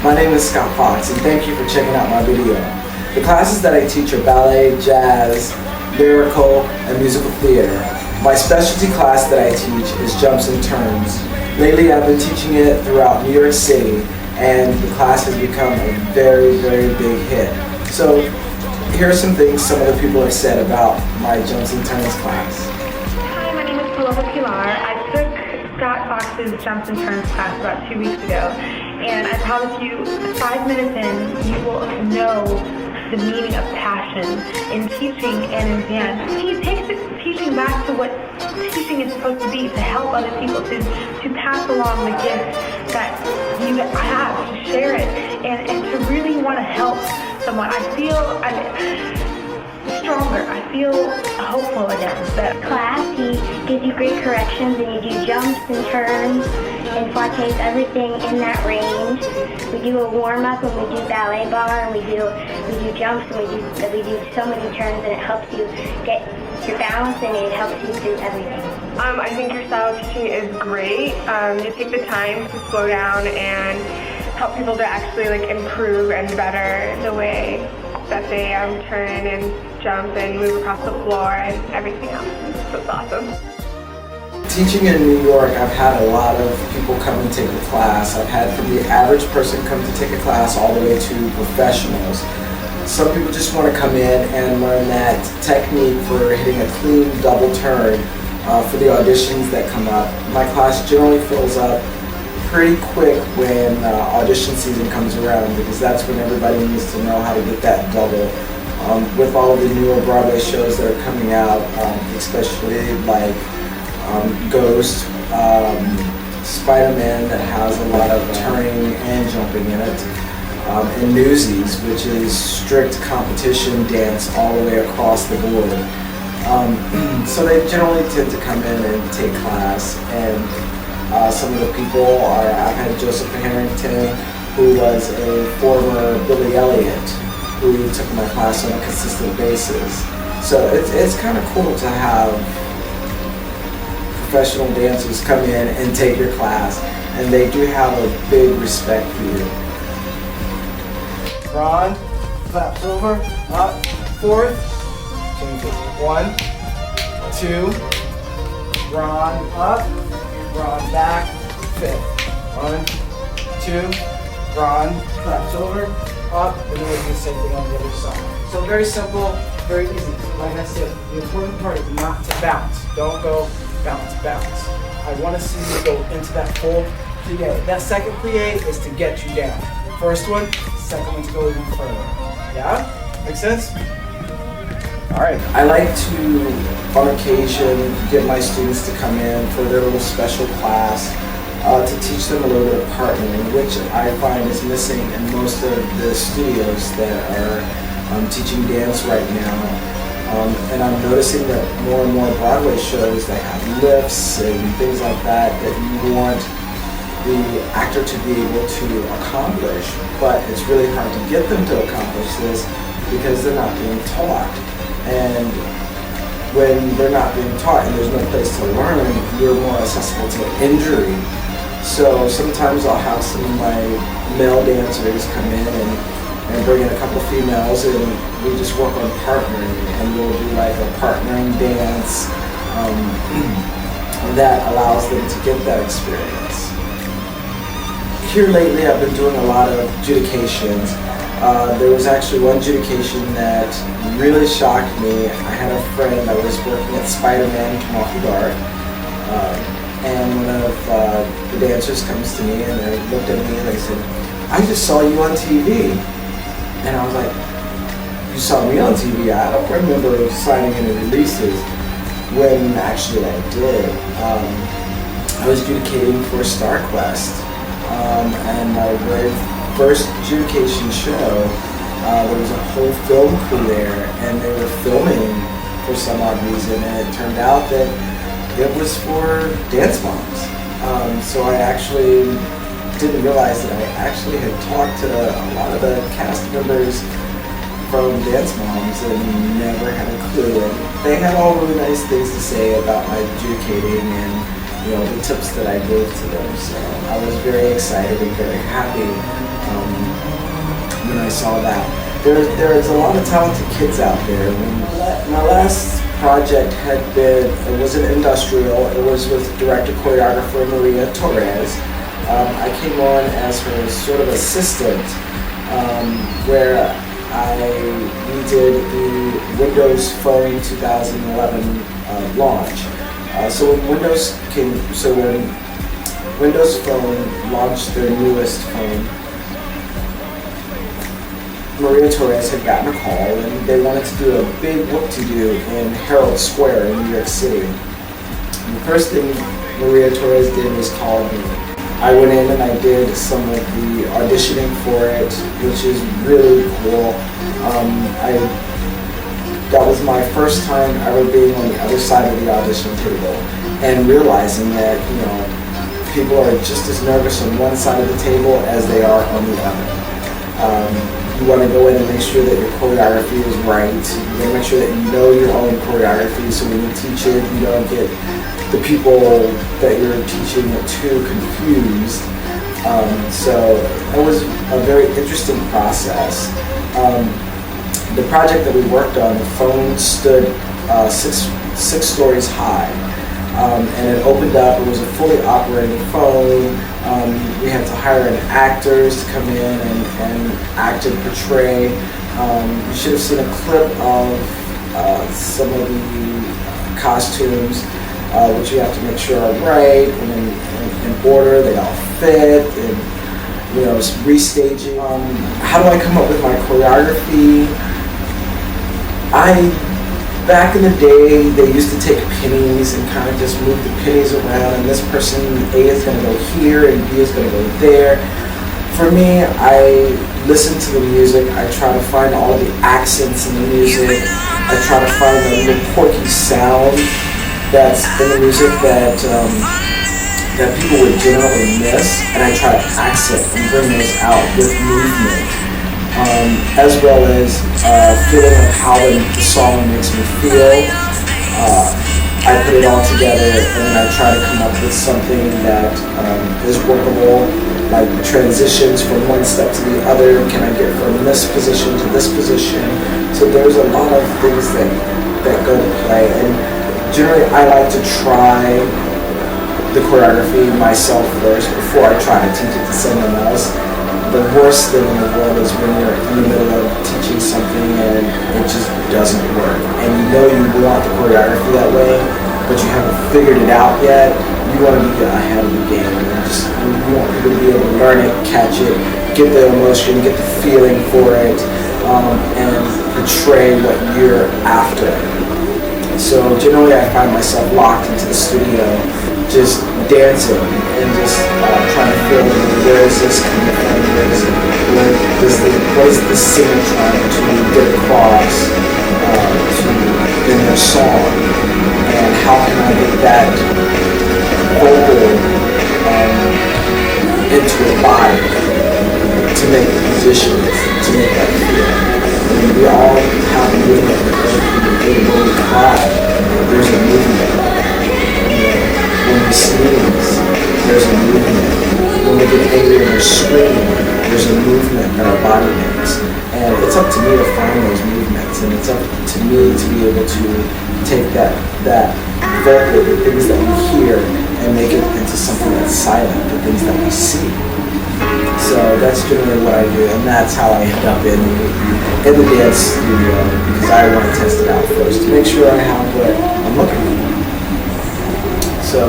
My name is Scott Foxx, and thank you for checking out my video. The classes that I teach are ballet, jazz, lyrical, and musical theater. My specialty class that I teach is jumps and turns. Lately I've been teaching it throughout New York City, and the class has become a very, very big hit. So here are some things some of the people have said about my jumps and turns class. Hi, my name is Paloma Pilar. I took Scott Foxx's Jumps and Turns class about 2 weeks ago, and I promise you, 5 minutes in, you will know the meaning of passion in teaching and in dance. He takes teaching back to what teaching is supposed to be, to help other people, to pass along the gift that you have, to share it, and to really want to help someone. I feel stronger. I feel hopeful again. Class, he gives you great corrections, and you do jumps and turns and flattes, everything in that range. We do a warm-up and we do ballet bar, and we do jumps, and we do so many turns, and it helps you get your balance, and it helps you do everything. I think your style of teaching is great. You take the time to slow down and help people to actually improve and better the way that they turn and jump and move across the floor and everything else. So it's awesome. Teaching in New York, I've had a lot of people come and take the class. I've had from the average person come to take a class all the way to professionals. Some people just want to come in and learn that technique for hitting a clean double turn for the auditions that come up. My class generally fills up pretty quick when audition season comes around, because that's when everybody needs to know how to get that double. With all of the newer Broadway shows that are coming out, especially like Ghost, Spider-Man, that has a lot of turning and jumping in it, and Newsies, which is strict competition dance all the way across the board. So they generally tend to come in and take class, and some of the people are, I've had Joseph Harrington, who was a former Billy Elliot, who took my class on a consistent basis. So it's kind of cool to have professional dancers come in and take your class, and they do have a big respect for you. Ron, flaps over, up, fourth, change it. 1, 2, Ron up, Ron back, fifth. 1, 2, Ron, flaps over, up, and then we'll do the same thing on the other side. So very simple, very easy. Like I said, the important part is not to bounce. Don't go bounce, bounce. I want to see you go into that full plie. That second plie is to get you down. First one, second one to go even further. Yeah? Make sense? Alright. I like to, on occasion, get my students to come in for their little special class to teach them a little bit of partnering, which I find is missing in most of the studios that are teaching dance right now. And I'm noticing that more and more Broadway shows, they have lifts and things like that you want the actor to be able to accomplish, but it's really hard to get them to accomplish this because they're not being taught. And when they're not being taught and there's no place to learn, you're more accessible to injury. So sometimes I'll have some of my male dancers come in and bring in a couple females, and we just work on partnering, and we'll do like a partnering dance that allows them to get that experience. Here lately I've been doing a lot of judications. There was actually one judication that really shocked me. I had a friend that was working at Spider-Man Come Off the Guard, and one of the dancers comes to me and they looked at me and they said, "I just saw you on TV." And I was like, "You saw me on TV? I don't remember signing any releases." When actually I did. I was judicating for StarQuest, and my very first judication show, there was a whole film crew there, and they were filming for some odd reason, and it turned out that it was for dance moms. So I actually didn't realize that I actually had talked to a lot of the cast members from Dance Moms and never had a clue. And they had all really nice things to say about my judicating and the tips that I gave to them. So I was very excited and very happy when I saw that. There's a lot of talented kids out there. My last project was an industrial. It was with director choreographer Maria Torres. I came on as her sort of assistant, where we did the Windows Phone 2011 launch. So when Windows Phone launched their newest phone, Maria Torres had gotten a call and they wanted to do a big whoop-to-do in Herald Square in New York City. And the first thing Maria Torres did was call me. I went in and I did some of the auditioning for it, which is really cool. That was my first time ever being on the other side of the audition table and realizing that, people are just as nervous on one side of the table as they are on the other. You want to go in and make sure that your choreography is right. You want to make sure that you know your own choreography, so when you teach it, you don't get the people that you're teaching too confused. So it was a very interesting process. The project that we worked on, the phone stood six stories high. And it opened up. It was a fully operating phone. We had to hire actors to come in and act and portray. You should have seen a clip of some of the costumes, which you have to make sure are right and in order. They all fit, and restaging. How do I come up with my choreography? Back in the day, they used to take pennies and kind of just move the pennies around, and this person, A is going to go here and B is going to go there. For me, I listen to the music, I try to find all the accents in the music, I try to find the little quirky sound that's in the music that people would generally miss, and I try to accent and bring those out with movement. As well as feeling of how the song makes me feel. I put it all together and then I try to come up with something that is workable, like transitions from one step to the other. Can I get from this position to this position? So there's a lot of things that go to play, and generally I like to try the choreography myself first before I try to teach it to someone else. The worst thing in the world is when you're in the middle of teaching something and it just doesn't work. And you want the choreography that way, but you haven't figured it out yet. You want to be ahead of the game. You want people to be able to learn it, catch it, get the emotion, get the feeling for it, and portray what you're after. So generally I find myself locked into the studio, just dancing and just trying to feel where is this coming from, what is the singer trying to get across in their song, and how can I get that vocal into a body to make the positions, to make that feel. I mean, we all have a movement when we cry, there's a movement. When we sneeze, there's a movement. When we get angry and we're screaming, there's a movement that our body makes. And it's up to me to find those movements, and it's up to me to be able to take that vocal, the things that we hear, and make it into something that's silent, the things that we see. So that's generally what I do, and that's how I end up in the dance studio, because I want to test it out first to make sure I have what I'm looking for. So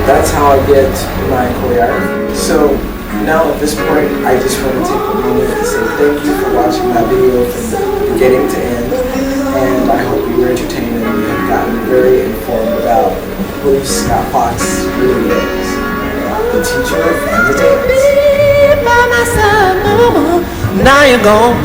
that's how I get my choreography. So now at this point, I just want to take a moment to say thank you for watching my video from beginning to end, and I hope you were entertained and you have gotten very informed about who Scott Foxx really is, the teacher and the dance. By my side, now you're gone.